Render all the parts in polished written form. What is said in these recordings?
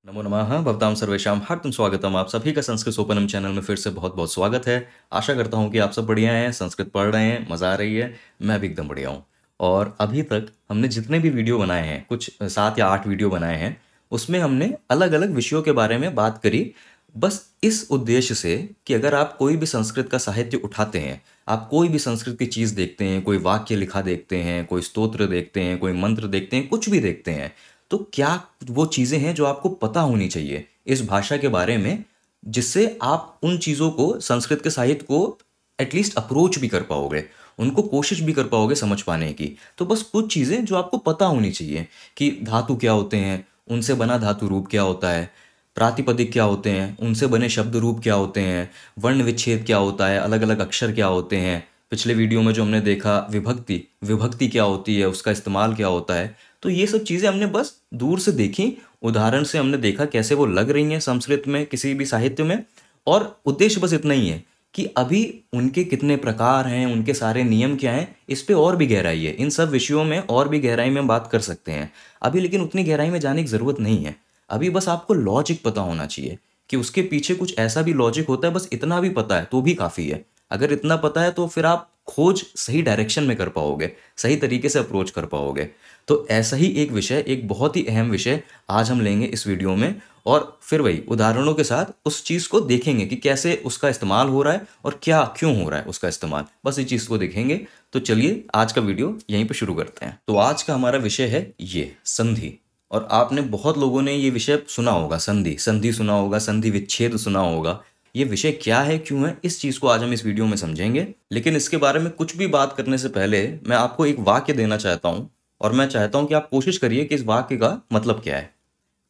नमो नमः भवतां सर्वेषां हार्दिकं स्वागतम। आप सभी का संस्कृत सोपनम चैनल में फिर से बहुत-बहुत स्वागत है। आशा करता हूँ कि आप सब बढ़िया हैं, संस्कृत पढ़ रहे हैं, मज़ा आ रही है। मैं भी एकदम बढ़िया हूँ। और अभी तक हमने जितने भी वीडियो बनाए हैं, कुछ 7 या 8 वीडियो बनाए हैं, उसमें हमने अलग-अलग विषयों के बारे में बात करी। बस इस उद्देश्य से कि अगर आप कोई भी संस्कृत का साहित्य उठाते हैं, आप कोई भी संस्कृत की चीज़ देखते हैं, कोई वाक्य लिखा देखते हैं, कोई स्तोत्र देखते हैं, कोई मंत्र देखते हैं, कुछ भी देखते हैं, तो क्या वो चीज़ें हैं जो आपको पता होनी चाहिए इस भाषा के बारे में, जिससे आप उन चीज़ों को, संस्कृत के साहित्य को एटलीस्ट अप्रोच भी कर पाओगे, उनको कोशिश भी कर पाओगे समझ पाने की। तो बस कुछ चीज़ें जो आपको पता होनी चाहिए कि धातु क्या होते हैं, उनसे बना धातु रूप क्या होता है, प्रातिपदिक क्या होते हैं, उनसे बने शब्द रूप क्या होते हैं, वर्ण विच्छेद क्या होता है, अलग-अलग अक्षर क्या होते हैं। पिछले वीडियो में जो हमने देखा विभक्ति, विभक्ति क्या होती है, उसका इस्तेमाल क्या होता है। तो ये सब चीज़ें हमने बस दूर से देखी, उदाहरण से हमने देखा कैसे वो लग रही हैं संस्कृत में, किसी भी साहित्य में। और उद्देश्य बस इतना ही है कि अभी उनके कितने प्रकार हैं, उनके सारे नियम क्या हैं, इस पे और भी गहराई है। इन सब विषयों में और भी गहराई में हम बात कर सकते हैं। अभी लेकिन उतनी गहराई में जाने की ज़रूरत नहीं है। अभी बस आपको लॉजिक पता होना चाहिए कि उसके पीछे कुछ ऐसा भी लॉजिक होता है, बस इतना भी पता है तो भी काफ़ी है। अगर इतना पता है तो फिर आप खोज सही डायरेक्शन में कर पाओगे, सही तरीके से अप्रोच कर पाओगे। तो ऐसा ही एक विषय, एक बहुत ही अहम विषय आज हम लेंगे इस वीडियो में, और फिर वही उदाहरणों के साथ उस चीज़ को देखेंगे कि कैसे उसका इस्तेमाल हो रहा है और क्या क्यों हो रहा है उसका इस्तेमाल। बस इस चीज़ को देखेंगे। तो चलिए आज का वीडियो यहीं पे शुरू करते हैं। तो आज का हमारा विषय है ये संधि। और आपने बहुत लोगों ने ये विषय सुना होगा, संधि, संधि सुना होगा, संधि विच्छेद सुना होगा। ये विषय क्या है, क्यों है, इस चीज़ को आज हम इस वीडियो में समझेंगे। लेकिन इसके बारे में कुछ भी बात करने से पहले मैं आपको एक वाक्य देना चाहता हूँ, और मैं चाहता हूँ कि आप कोशिश करिए कि इस वाक्य का मतलब क्या है।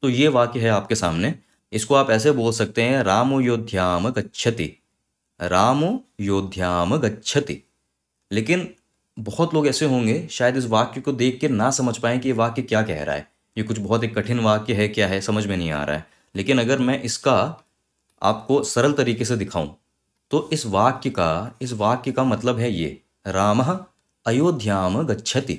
तो ये वाक्य है आपके सामने। इसको आप ऐसे बोल सकते हैं, रामो योध्याम गच्छति, रामो योध्याम गच्छति। लेकिन बहुत लोग ऐसे होंगे शायद इस वाक्य को देख के ना समझ पाएँ कि ये वाक्य क्या कह रहा है। ये कुछ बहुत एक कठिन वाक्य है, क्या है, समझ में नहीं आ रहा है। लेकिन अगर मैं इसका आपको सरल तरीके से दिखाऊं, तो इस वाक्य का मतलब है ये, रामः अयोध्याम गच्छति।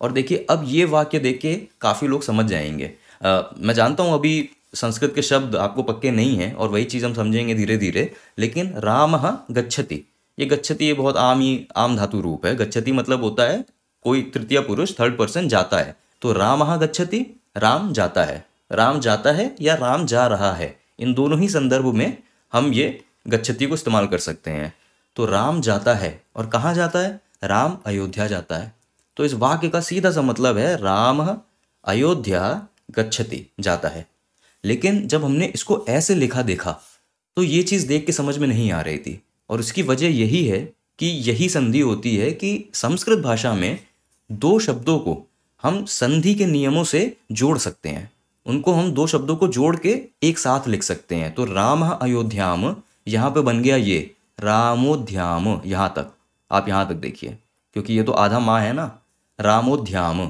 और देखिए, अब ये वाक्य देख के काफ़ी लोग समझ जाएंगे। मैं जानता हूँ अभी संस्कृत के शब्द आपको पक्के नहीं हैं, और वही चीज़ हम समझेंगे धीरे धीरे। लेकिन रामः गच्छति, ये गच्छति ये बहुत आम धातु रूप है। गच्छति मतलब होता है कोई तृतीय पुरुष, थर्ड पर्सन जाता है। तो रामः गच्छति, राम जाता है, राम जाता है या राम जा रहा है, इन दोनों ही संदर्भ में हम ये गच्छति को इस्तेमाल कर सकते हैं। तो राम जाता है, और कहाँ जाता है? राम अयोध्या जाता है। तो इस वाक्य का सीधा सा मतलब है, राम अयोध्या गच्छति, जाता है। लेकिन जब हमने इसको ऐसे लिखा देखा, तो ये चीज़ देख के समझ में नहीं आ रही थी। और उसकी वजह यही है कि यही संधि होती है कि संस्कृत भाषा में दो शब्दों को हम संधि के नियमों से जोड़ सकते हैं। उनको हम दो शब्दों को जोड़ के एक साथ लिख सकते हैं। तो राम अयोध्याम, यहाँ पे बन गया ये रामोध्याम। यहाँ तक, आप यहाँ तक देखिए, क्योंकि ये तो आधा माँ है ना, रामोध्याम।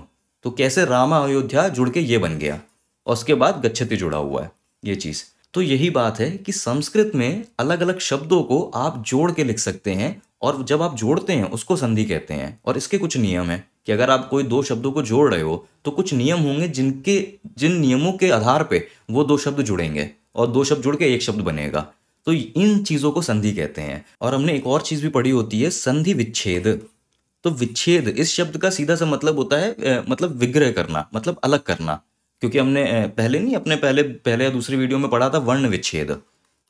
तो कैसे राम अयोध्या जुड़ के ये बन गया, और उसके बाद गच्छति जुड़ा हुआ है ये चीज़। तो यही बात है कि संस्कृत में अलग अलग शब्दों को आप जोड़ के लिख सकते हैं, और जब आप जोड़ते हैं उसको संधि कहते हैं। और इसके कुछ नियम हैं कि अगर आप कोई दो शब्दों को जोड़ रहे हो तो कुछ नियम होंगे जिन नियमों के आधार पे वो दो शब्द जुड़ेंगे, और दो शब्द जुड़ के एक शब्द बनेगा। तो इन चीज़ों को संधि कहते हैं। और हमने एक और चीज़ भी पढ़ी होती है, संधि विच्छेद। तो विच्छेद इस शब्द का सीधा सा मतलब होता है मतलब विग्रह करना, मतलब अलग करना। क्योंकि हमने पहले नहीं, अपने पहले पहले या दूसरी वीडियो में पढ़ा था वर्ण विच्छेद।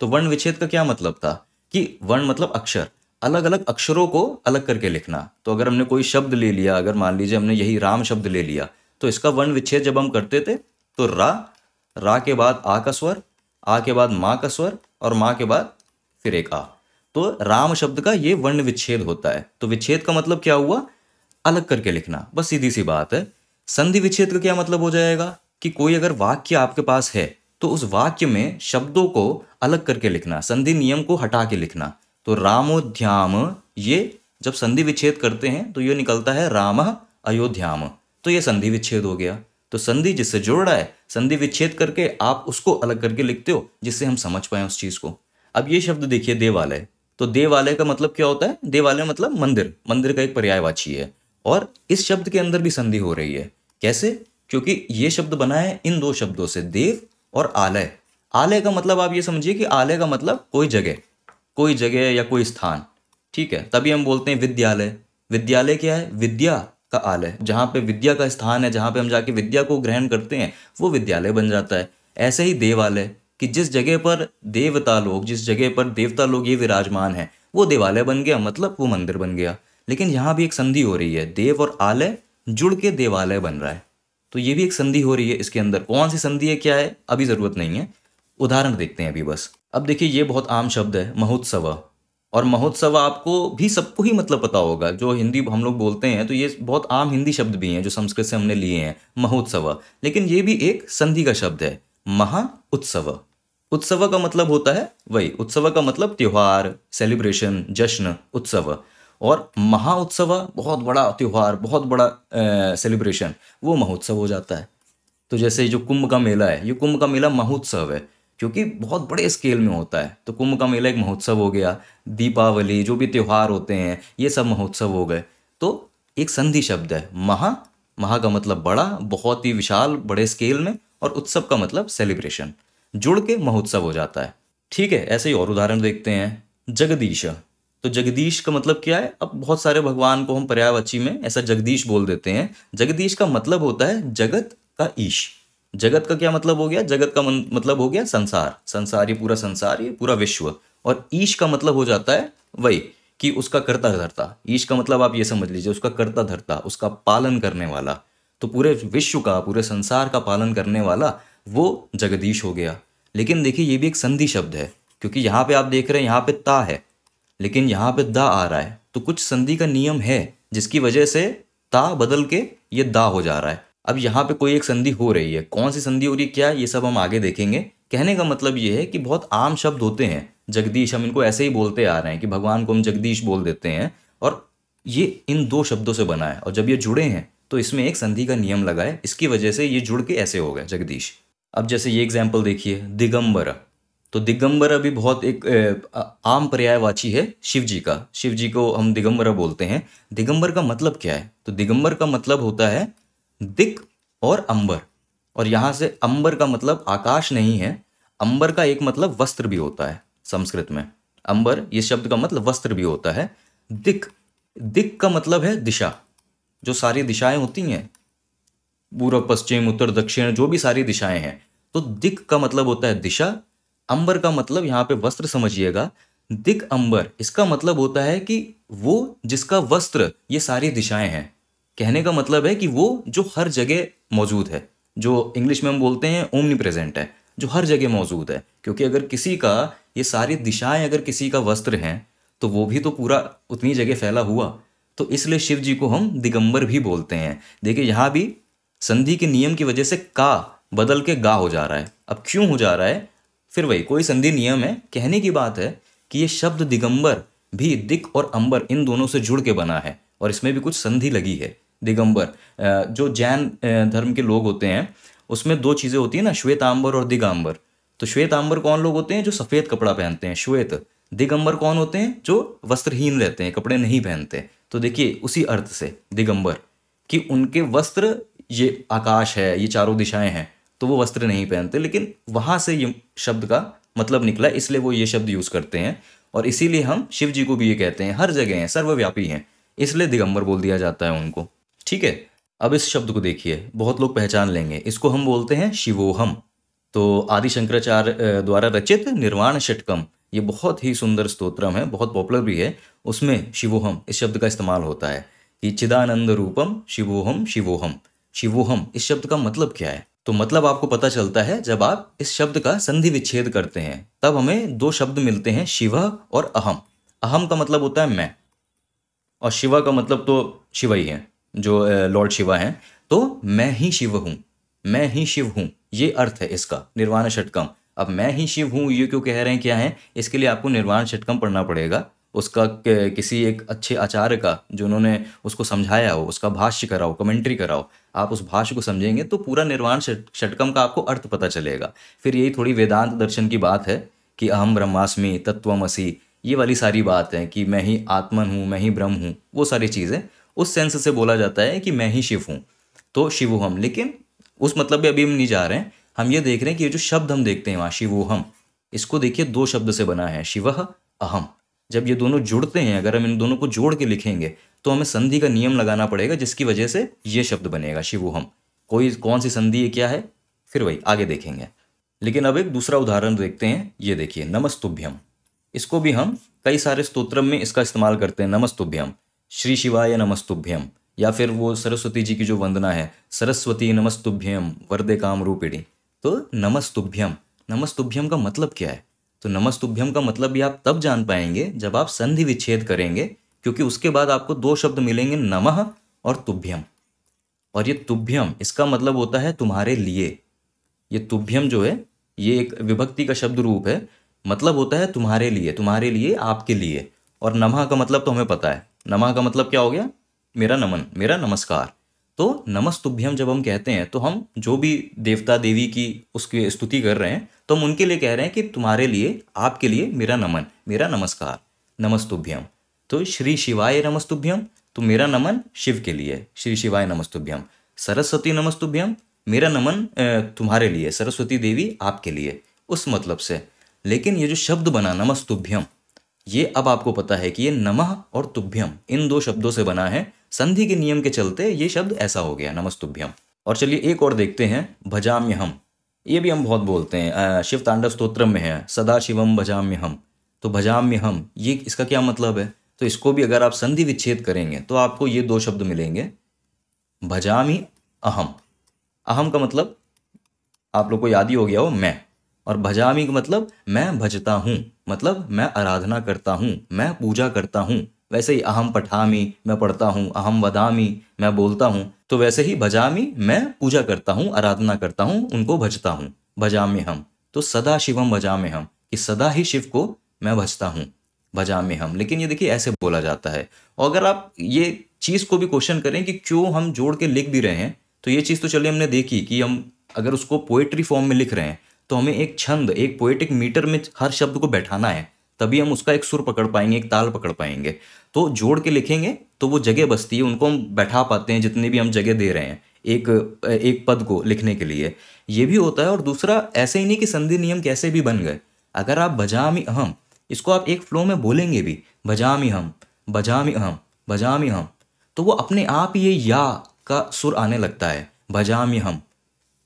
तो वर्ण विच्छेद का क्या मतलब था कि वर्ण मतलब अक्षर, अलग अलग अक्षरों को अलग करके लिखना। तो अगर हमने कोई शब्द ले लिया, अगर मान लीजिए हमने यही राम शब्द ले लिया, तो इसका वर्ण विच्छेद जब हम करते थे तो रा के बाद आ का स्वर, आ के बाद माँ का स्वर, और माँ के बाद फिर एक आ। तो राम शब्द का ये वर्ण विच्छेद होता है। तो विच्छेद का मतलब क्या हुआ? अलग करके लिखना, बस सीधी सी बात है। संधि विच्छेद का क्या मतलब हो जाएगा कि कोई अगर वाक्य आपके पास है तो उस वाक्य में शब्दों को अलग करके लिखना, संधि नियम को हटा के लिखना। तो रामोध्याम, ये जब संधि विच्छेद करते हैं तो ये निकलता है रामः अयोध्याम। तो ये संधि विच्छेद हो गया। तो संधि जिससे जोड़ रहा है, संधि विच्छेद करके आप उसको अलग करके लिखते हो, जिससे हम समझ पाए उस चीज़ को। अब ये शब्द देखिए, देवालय। तो देवालय का मतलब क्या होता है? देवालय मतलब मंदिर, मंदिर का एक पर्यायवाची है। और इस शब्द के अंदर भी संधि हो रही है। कैसे? क्योंकि ये शब्द बना है इन दो शब्दों से, देव और आलय। आलय का मतलब आप ये समझिए कि आलय का मतलब कोई जगह या कोई स्थान, ठीक है। तभी हम बोलते हैं विद्यालय। विद्यालय क्या है? विद्या का आलय, जहाँ पे विद्या का स्थान है, जहाँ पे हम जाके विद्या को ग्रहण करते हैं, वो विद्यालय बन जाता है। ऐसे ही देवालय, कि जिस जगह पर देवता लोग, जिस जगह पर देवता लोग ये विराजमान है, वो देवालय बन गया, मतलब वो मंदिर बन गया। लेकिन यहाँ भी एक संधि हो रही है, देव और आलय जुड़ के देवालय बन रहा है। तो ये भी एक संधि हो रही है इसके अंदर। कौन सी संधि है, क्या है, अभी ज़रूरत नहीं है, उदाहरण देखते हैं अभी बस। अब देखिए, ये बहुत आम शब्द है महोत्सव। और महोत्सव आपको भी, सबको ही मतलब पता होगा, जो हिंदी हम लोग बोलते हैं, तो ये बहुत आम हिंदी शब्द भी हैं जो संस्कृत से हमने लिए हैं, महोत्सव। लेकिन ये भी एक संधि का शब्द है, महा उत्सव। उत्सव का मतलब होता है वही, उत्सव का मतलब त्योहार, सेलिब्रेशन, जश्न, उत्सव। और महा उत्सव, बहुत बड़ा त्योहार, बहुत बड़ा सेलिब्रेशन, वो महोत्सव हो जाता है। तो जैसे जो कुंभ का मेला है, ये कुंभ का मेला महोत्सव है, क्योंकि बहुत बड़े स्केल में होता है। तो कुंभ का मेला एक महोत्सव हो गया। दीपावली, जो भी त्योहार होते हैं, ये सब महोत्सव हो गए। तो एक संधि शब्द है महा। महा का मतलब बड़ा, बहुत ही विशाल, बड़े स्केल में, और उत्सव का मतलब सेलिब्रेशन, जुड़ के महोत्सव हो जाता है। ठीक है, ऐसे ही और उदाहरण देखते हैं। जगदीश। तो जगदीश का मतलब क्या है? अब बहुत सारे भगवान को हम पर्यायवाची में ऐसा जगदीश बोल देते हैं। जगदीश का मतलब होता है जगत का ईश। जगत का क्या मतलब हो गया? जगत का मतलब हो गया संसार। संसार, ये पूरा संसार, ये पूरा विश्व। और ईश का मतलब हो जाता है वही, कि उसका कर्ता धर्ता। ईश का मतलब आप ये समझ लीजिए, उसका कर्ता धर्ता, उसका पालन करने वाला। तो पूरे विश्व का, पूरे संसार का पालन करने वाला वो जगदीश हो गया। लेकिन देखिए, ये भी एक संधि शब्द है, क्योंकि यहाँ पे आप देख रहे हैं, यहाँ पे ता है, लेकिन यहाँ पे दा आ रहा है। तो कुछ संधि का नियम है, जिसकी वजह से ता बदल के ये दा हो जा रहा है। अब यहाँ पे कोई एक संधि हो रही है, कौन सी संधि हो रही है, क्या, ये सब हम आगे देखेंगे। कहने का मतलब ये है कि बहुत आम शब्द होते हैं जगदीश, हम इनको ऐसे ही बोलते आ रहे हैं कि भगवान को हम जगदीश बोल देते हैं, और ये इन दो शब्दों से बना है। और जब ये जुड़े हैं तो इसमें एक संधि का नियम लगा है, इसकी वजह से ये जुड़ के ऐसे हो गए जगदीश। अब जैसे ये एग्जाम्पल देखिए, दिगंबर। तो दिगंबर अभी बहुत एक आम पर्यायवाची है शिव जी का। शिव जी को हम दिगंबर बोलते हैं। दिगंबर का मतलब क्या है? तो दिगंबर का मतलब होता है दिक और अंबर। और यहाँ से अंबर का मतलब आकाश नहीं है, अंबर का एक मतलब वस्त्र भी होता है संस्कृत में। अंबर, ये शब्द का मतलब वस्त्र भी होता है। दिक, दिक का मतलब है दिशा, जो सारी दिशाएं होती हैं, पूर्व, पश्चिम, उत्तर, दक्षिण, जो भी सारी दिशाएं हैं। तो दिक का मतलब होता है दिशा। अंबर का मतलब यहाँ पे वस्त्र समझिएगा। दिक अंबर, इसका मतलब होता है कि वो जिसका वस्त्र ये सारी दिशाएं हैं। कहने का मतलब है कि वो जो हर जगह मौजूद है, जो इंग्लिश में हम बोलते हैं ओमनी प्रेजेंट है, जो हर जगह मौजूद है। क्योंकि अगर किसी का, ये सारी दिशाएं अगर किसी का वस्त्र हैं, तो वो भी तो पूरा उतनी जगह फैला हुआ। तो इसलिए शिव जी को हम दिगंबर भी बोलते हैं। देखिए, यहाँ भी संधि के नियम की वजह से का बदल के गा हो जा रहा है। अब क्यों हो जा रहा है? फिर वही, कोई संधि नियम है। कहने की बात है कि ये शब्द दिगंबर भी दिक और अंबर, इन दोनों से जुड़ के बना है, और इसमें भी कुछ संधि लगी है। दिगंबर, जो जैन धर्म के लोग होते हैं, उसमें दो चीज़ें होती है ना, श्वेतांबर और दिगंबर। तो श्वेतांबर कौन लोग होते हैं? जो सफ़ेद कपड़ा पहनते हैं, श्वेत। दिगंबर कौन होते हैं? जो वस्त्रहीन रहते हैं, कपड़े नहीं पहनते। तो देखिए, उसी अर्थ से दिगंबर, कि उनके वस्त्र, ये आकाश है, ये चारों दिशाएं हैं, तो वो वस्त्र नहीं पहनते। लेकिन वहाँ से ये शब्द का मतलब निकला, इसलिए वो ये शब्द यूज़ करते हैं। और इसीलिए हम शिव जी को भी ये कहते हैं, हर जगह हैं, सर्वव्यापी हैं, इसलिए दिगंबर बोल दिया जाता है उनको। ठीक है, अब इस शब्द को देखिए, बहुत लोग पहचान लेंगे, इसको हम बोलते हैं शिवोहम। तो आदि शंकराचार्य द्वारा रचित निर्वाण षटकम, ये बहुत ही सुंदर स्तोत्रम है, बहुत पॉपुलर भी है। उसमें शिवोहम इस शब्द का इस्तेमाल होता है कि चिदानंद रूपम शिवोहम शिवोहम। शिवोहम, इस शब्द का मतलब क्या है? तो मतलब आपको पता चलता है जब आप इस शब्द का संधि विच्छेद करते हैं, तब हमें दो शब्द मिलते हैं, शिव और अहम। अहम का मतलब होता है मैं, और शिवा का मतलब तो शिव ही है, जो लॉर्ड शिवा हैं। तो मैं ही शिव हूँ, मैं ही शिव हूँ, ये अर्थ है इसका, निर्वाण षटकम। अब मैं ही शिव हूँ ये क्यों कह रहे हैं, क्या है, इसके लिए आपको निर्वाण षटकम पढ़ना पड़ेगा। उसका किसी एक अच्छे आचार्य का, जो उन्होंने उसको समझाया हो, उसका भाष्य कराओ, कमेंट्री कराओ। आप उस भाष्य को समझेंगे तो पूरा निर्वाण षटकम का आपको अर्थ पता चलेगा। फिर यही थोड़ी वेदांत दर्शन की बात है कि अहम ब्रह्मास्मि तत्वमसि, ये वाली सारी बात है कि मैं ही आत्मन हूँ, मैं ही ब्रह्म हूँ, वो सारी चीज़ें उस सेंस से बोला जाता है कि मैं ही शिव हूँ। तो शिवोहम, लेकिन उस मतलब में अभी हम नहीं जा रहे हैं। हम ये देख रहे हैं कि ये जो शब्द हम देखते हैं वहाँ शिवोहम, इसको देखिए 2 शब्द से बना है, शिवः अहम। जब ये दोनों जुड़ते हैं, अगर हम इन दोनों को जोड़ के लिखेंगे तो हमें संधि का नियम लगाना पड़ेगा, जिसकी वजह से ये शब्द बनेगा शिवोहम। कौन सी संधि है, क्या है, फिर वही आगे देखेंगे। लेकिन अब एक दूसरा उदाहरण देखते हैं। ये देखिए नमस्तुभ्यम, इसको भी हम कई सारे स्तोत्रम में इसका इस्तेमाल करते हैं। नमस्तुभ्यम, श्री शिवाय नमस्तुभ्यम, या फिर वो सरस्वती जी की जो वंदना है, सरस्वती नमस्तुभ्यम वरदे काम रूपिणी। तो नमस्तुभ्यम, नमस्तुभ्यम का मतलब क्या है? तो नमस्तुभ्यम का मतलब भी आप तब जान पाएंगे जब आप संधि विच्छेद करेंगे, क्योंकि उसके बाद आपको 2 शब्द मिलेंगे, नमः और तुभ्यम। और ये तुभ्यम, इसका मतलब होता है तुम्हारे लिए। ये तुभ्यम जो है ये एक विभक्ति का शब्द रूप है, मतलब होता है तुम्हारे लिए, आपके लिए। और नमः का मतलब तो हमें पता है, नमः का मतलब क्या हो गया, मेरा नमन, मेरा नमस्कार। तो नमस्तुभ्यम जब हम कहते हैं तो हम जो भी देवता देवी की उसकी स्तुति कर रहे हैं, तो हम उनके लिए कह रहे हैं कि तुम्हारे लिए, आपके लिए मेरा नमन, मेरा नमस्कार, नमस्तुभ्यम। तो श्री शिवाय नमस्तुभ्यम, तो मेरा नमन शिव के लिए, श्री शिवाय नमस्तुभ्यम। सरस्वती नमस्तुभ्यम, मेरा नमन तुम्हारे लिए, सरस्वती देवी आपके लिए, उस मतलब से। लेकिन ये जो शब्द बना नमस्तुभ्यम, ये अब आपको पता है कि ये नमः और तुभ्यम इन 2 शब्दों से बना है। संधि के नियम के चलते ये शब्द ऐसा हो गया, नमस्तुभ्यम। और चलिए एक और देखते हैं, भजाम्यहम। ये भी हम बहुत बोलते हैं, शिव तांडव स्तोत्रम में है, सदा शिवम भजाम्यहम। तो भजाम्यहम, ये इसका क्या मतलब है? तो इसको भी अगर आप संधि विच्छेद करेंगे तो आपको ये 2 शब्द मिलेंगे, भजामि अहम। अहम का मतलब आप लोग को याद ही हो गया हो, मैं। और भजामि का मतलब मैं भजता हूँ, मतलब मैं आराधना करता हूँ, मैं पूजा करता हूँ। वैसे ही अहम पठामि, मैं पढ़ता हूँ, अहम वदामि, मैं बोलता हूँ। तो वैसे ही भजामि, मैं पूजा करता हूँ, आराधना करता हूँ, उनको भजता हूँ, भजाम्य हम। तो सदा शिवम भजाम्य हम, कि सदा ही शिव को मैं भजता हूँ, भजाम्य हम। लेकिन ये देखिए ऐसे बोला जाता है। और अगर आप ये चीज़ को भी क्वेश्चन करें कि क्यों हम जोड़ के लिख भी रहे हैं, तो ये चीज़ तो चलिए हमने देखी कि हम अगर उसको पोएट्री फॉर्म में लिख रहे हैं तो हमें एक छंद, एक पोएटिक मीटर में हर शब्द को बैठाना है, तभी हम उसका एक सुर पकड़ पाएंगे, एक ताल पकड़ पाएंगे। तो जोड़ के लिखेंगे तो वो जगह बचती है, उनको हम बैठा पाते हैं जितनी भी हम जगह दे रहे हैं एक एक पद को लिखने के लिए। ये भी होता है। और दूसरा, ऐसे ही नहीं कि संधि नियम कैसे भी बन गए। अगर आप भजामि अहम, इसको आप एक फ्लो में बोलेंगे भी, भजामि हम, भजामि अहम, भजामि हम, तो वो अपने आप ये या का सुर आने लगता है, भजामि हम।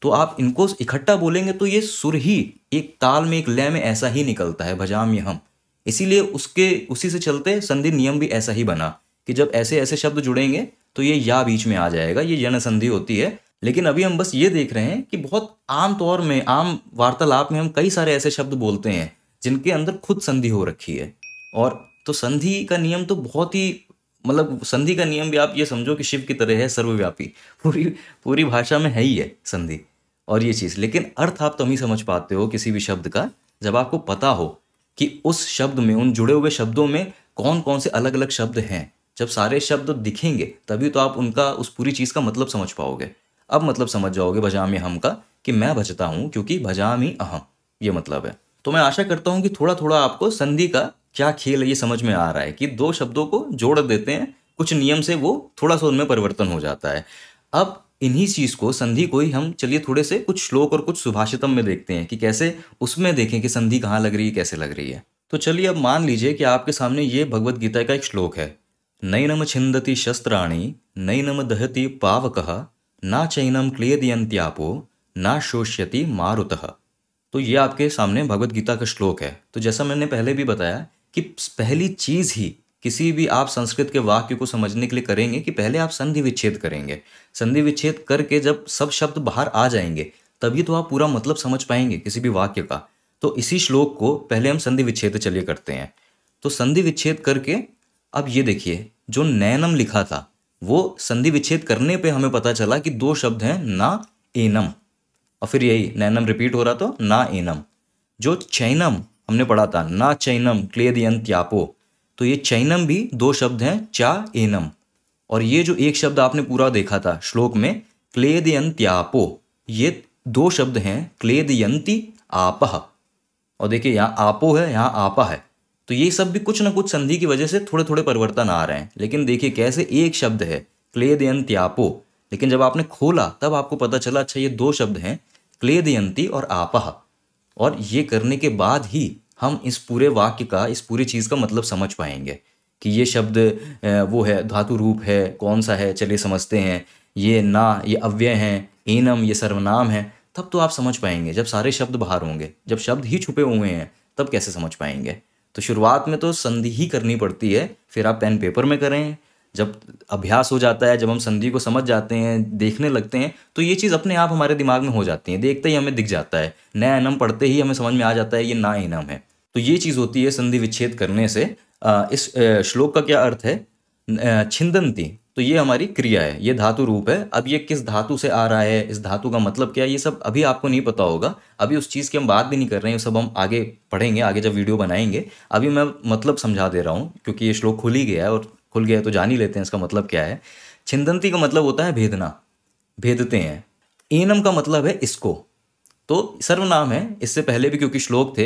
तो आप इनको इकट्ठा बोलेंगे तो ये सुर ही एक ताल में, एक लय में ऐसा ही निकलता है, भजाम्य हम। इसीलिए उसी से चलते संधि नियम भी ऐसा ही बना कि जब ऐसे ऐसे शब्द जुड़ेंगे तो ये या बीच में आ जाएगा, ये जन संधि होती है। लेकिन अभी हम बस ये देख रहे हैं कि बहुत आम तौर में, आम वार्तालाप में हम कई सारे ऐसे शब्द बोलते हैं जिनके अंदर खुद संधि हो रखी है। और तो संधि का नियम तो बहुत ही, मतलब संधि का नियम भी आप ये समझो कि शिव की तरह है, सर्वव्यापी, पूरी पूरी भाषा में है ही है संधि और ये चीज़। लेकिन अर्थ आप तभी समझ पाते हो किसी भी शब्द का जब आपको पता हो कि उस शब्द में, उन जुड़े हुए शब्दों में कौन कौन से अलग अलग शब्द हैं। जब सारे शब्द दिखेंगे तभी तो आप उनका, उस पूरी चीज़ का मतलब समझ पाओगे। अब मतलब समझ जाओगे भजामि हम का, कि मैं भजता हूँ क्योंकि भजामि अहम, ये मतलब है। तो मैं आशा करता हूँ कि थोड़ा थोड़ा आपको संधि का क्या खेल है ये समझ में आ रहा है कि 2 शब्दों को जोड़ देते हैं, कुछ नियम से वो थोड़ा सा उनमें परिवर्तन हो जाता है। अब इन्हीं चीज़ को, संधि को ही हम चलिए थोड़े से कुछ श्लोक और कुछ सुभाषितम में देखते हैं कि कैसे उसमें देखें कि संधि कहाँ लग रही है, कैसे लग रही है। तो चलिए अब मान लीजिए कि आपके सामने ये भगवत गीता का एक श्लोक है, नैनम छिंदति शस्त्राणि नैनम दहति पावकः ना चैनम क्लेदयन्त्यापो ना शोष्यति मारुतः। तो ये आपके सामने भगवत गीता का श्लोक है। तो जैसा मैंने पहले भी बताया कि पहली चीज़ ही किसी भी आप संस्कृत के वाक्य को समझने के लिए करेंगे कि पहले आप संधि विच्छेद करेंगे। संधि विच्छेद करके जब सब शब्द बाहर आ जाएंगे तभी तो आप पूरा मतलब समझ पाएंगे किसी भी वाक्य का। तो इसी श्लोक को पहले हम संधि विच्छेद चलिए करते हैं। तो संधि विच्छेद करके अब ये देखिए, जो नैनम लिखा था वो संधि विच्छेद करने पे हमें पता चला कि 2 शब्द हैं, ना एनम, और फिर यही नैनम रिपीट हो रहा तो ना एनम। जो चैनम हमने पढ़ा था, ना चैनम क्लेदयन्त्यापो, तो ये चैनम भी 2 शब्द हैं, चा एनम। और ये जो एक शब्द आपने पूरा देखा था श्लोक में, क्लेदयन्त्यापो, ये 2 शब्द हैं, क्लेदयन्ति आपः। और देखिए यहाँ आपो है, यहाँ आपा है। तो ये सब भी कुछ ना कुछ संधि की वजह से थोड़े थोड़े परिवर्तन आ रहे हैं। लेकिन देखिए कैसे एक शब्द है क्लेदयन्त्यापो, लेकिन जब आपने खोला तब आपको पता चला अच्छा ये 2 शब्द हैं, क्लेदयन्ति और आपः। और ये करने के बाद ही हम इस पूरे वाक्य का, इस पूरी चीज़ का मतलब समझ पाएंगे कि ये शब्द वो है, धातु रूप है, कौन सा है, चलिए समझते हैं। ये ना, ये अव्यय हैं, एनम ये सर्वनाम है। तब तो आप समझ पाएंगे जब सारे शब्द बाहर होंगे। जब शब्द ही छुपे हुए हैं तब कैसे समझ पाएंगे। तो शुरुआत में तो संधि ही करनी पड़ती है, फिर आप पेन पेपर में करें। जब अभ्यास हो जाता है, जब हम संधि को समझ जाते हैं, देखने लगते हैं, तो ये चीज़ अपने आप हमारे दिमाग में हो जाती है। देखते ही हमें दिख जाता है, नया एनम पढ़ते ही हमें समझ में आ जाता है ये ना एनम है। तो ये चीज़ होती है संधि विच्छेद करने से। इस श्लोक का क्या अर्थ है? छिंदंती, तो ये हमारी क्रिया है, ये धातु रूप है। अब ये किस धातु से आ रहा है, इस धातु का मतलब क्या है, ये सब अभी आपको नहीं पता होगा। अभी उस चीज़ की हम बात भी नहीं कर रहे हैं, सब हम आगे पढ़ेंगे, आगे जब वीडियो बनाएंगे। अभी मैं मतलब समझा दे रहा हूँ क्योंकि ये श्लोक खुल ही गया है, और खुल गया है तो जान ही लेते हैं इसका मतलब क्या है। छिंदंती का मतलब होता है भेदना, भेदते हैं। एनम का मतलब है इसको, तो सर्वनाम है। इससे पहले भी क्योंकि श्लोक थे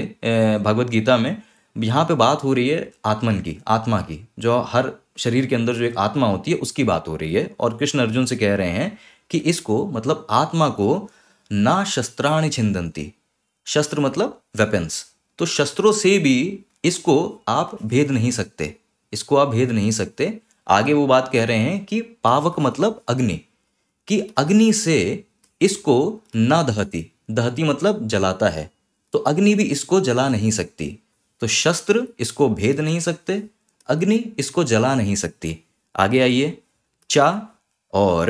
भगवत गीता में, यहाँ पे बात हो रही है आत्मन की, आत्मा की, जो हर शरीर के अंदर जो एक आत्मा होती है उसकी बात हो रही है। और कृष्ण अर्जुन से कह रहे हैं कि इसको, मतलब आत्मा को, ना शस्त्राणि छिंदंती। शस्त्र मतलब वेपन्स, तो शस्त्रों से भी इसको आप भेद नहीं सकते, इसको आप भेद नहीं सकते। आगे वो बात कह रहे हैं कि पावक मतलब अग्नि, कि अग्नि से इसको ना दहती, दहती मतलब जलाता है, तो अग्नि भी इसको जला नहीं सकती। तो शस्त्र इसको भेद नहीं सकते, अग्नि इसको जला नहीं सकती। आगे आइए, चा और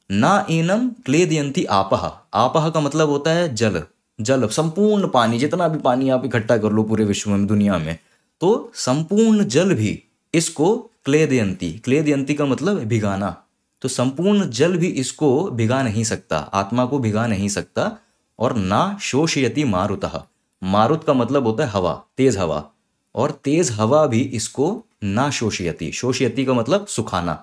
ना एनम क्लेदयन्ति आपः। आपः का मतलब होता है जल, जल संपूर्ण पानी, जितना भी पानी आप इकट्ठा कर लो पूरे विश्व में, दुनिया में, तो संपूर्ण जल भी इसको क्लेदयन्ति, क्लेदयन्ति का मतलब भिगाना, तो संपूर्ण जल भी इसको भिगा नहीं सकता, आत्मा को भिगा नहीं सकता। और ना शोषयति मारुतः, मारुत का मतलब होता है हवा, तेज हवा, और तेज हवा भी इसको ना शोषयति, शोषयति का मतलब सुखाना,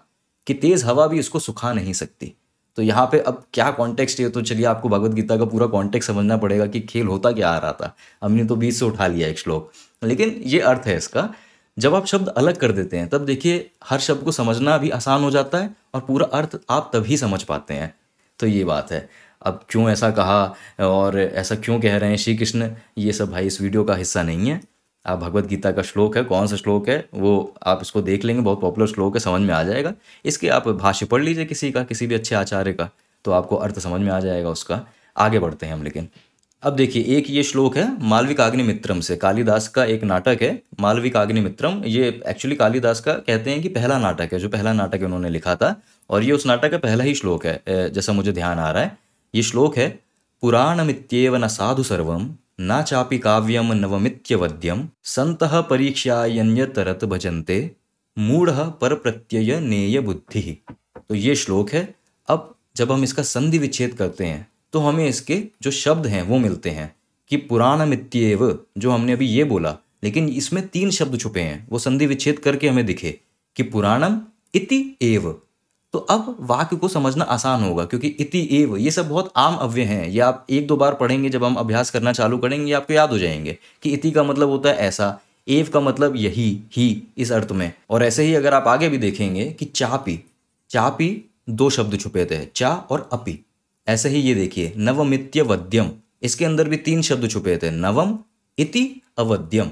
कि तेज हवा भी इसको सुखा नहीं सकती। तो यहाँ पे अब क्या कॉन्टेक्स्ट है, तो चलिए आपको भगवत गीता का पूरा कॉन्टेक्स्ट समझना पड़ेगा कि खेल होता क्या आ रहा था। हमने तो बीच से उठा लिया एक श्लोक, लेकिन ये अर्थ है इसका। जब आप शब्द अलग कर देते हैं तब देखिए हर शब्द को समझना भी आसान हो जाता है, और पूरा अर्थ आप तभी समझ पाते हैं। तो ये बात है। अब क्यों ऐसा कहा और ऐसा क्यों कह रहे हैं श्री कृष्ण, ये सब भाई इस वीडियो का हिस्सा नहीं है। आप भगवत गीता का श्लोक है, कौन सा श्लोक है वो आप इसको देख लेंगे, बहुत पॉपुलर श्लोक है, समझ में आ जाएगा। इसके आप भाष्य पढ़ लीजिए किसी का, किसी भी अच्छे आचार्य का, तो आपको अर्थ समझ में आ जाएगा उसका। आगे बढ़ते हैं हम। लेकिन अब देखिए, एक ये श्लोक है मालविकाग्निमित्रम से, कालिदास का एक नाटक है मालविकाग्निमित्रम। ये एक्चुअली कालिदास का कहते हैं कि पहला नाटक है, जो पहला नाटक है उन्होंने लिखा था, और ये उस नाटक का पहला ही श्लोक है जैसा मुझे ध्यान आ रहा है। ये श्लोक है, पुराणमित्येव न साधु सर्वम न चापि काव्यम नवमित्यवद्यम संतः परीक्षायन्यतरत भजन्ते मूढ़ः परप्रत्यय नेय बुद्धि। तो ये श्लोक है। अब जब हम इसका संधि विच्छेद करते हैं तो हमें इसके जो शब्द हैं वो मिलते हैं कि पुराणमित्येव, जो हमने अभी ये बोला, लेकिन इसमें 3 शब्द छुपे हैं, वो संधि विच्छेद करके हमें दिखे कि पुराणम इति एव। तो अब वाक्य को समझना आसान होगा, क्योंकि इति एव ये सब बहुत आम अव्यय हैं। ये आप 1-2 बार पढ़ेंगे, जब हम अभ्यास करना चालू करेंगे आपको याद हो जाएंगे कि इति का मतलब होता है ऐसा, एव का मतलब यही, ही, इस अर्थ में। और ऐसे ही अगर आप आगे भी देखेंगे कि चापी, चापी 2 शब्द छुपे थे, चा और अपि। ऐसे ही ये देखिए नवमित्यवद्यम, इसके अंदर भी 3 शब्द छुपे थे, नवम इति अवद्यम,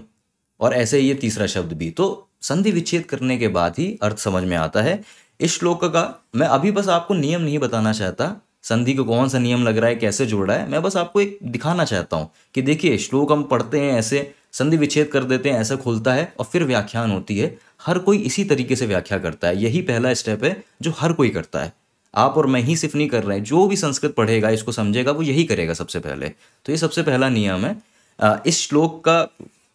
और ऐसे ही ये तीसरा शब्द भी। तो संधि विच्छेद करने के बाद ही अर्थ समझ में आता है। इस श्लोक का मैं अभी बस आपको नियम नहीं बताना चाहता, संधि को कौन सा नियम लग रहा है, कैसे जोड़ रहा है, मैं बस आपको एक दिखाना चाहता हूँ कि देखिए श्लोक हम पढ़ते हैं ऐसे, संधि विच्छेद कर देते हैं, ऐसा खुलता है और फिर व्याख्यान होती है। हर कोई इसी तरीके से व्याख्या करता है, यही पहला स्टेप है जो हर कोई करता है। आप और मैं ही सिर्फ नहीं कर रहे हैं, जो भी संस्कृत पढ़ेगा, इसको समझेगा, वो यही करेगा सबसे पहले। तो ये सबसे पहला नियम है। इस श्लोक का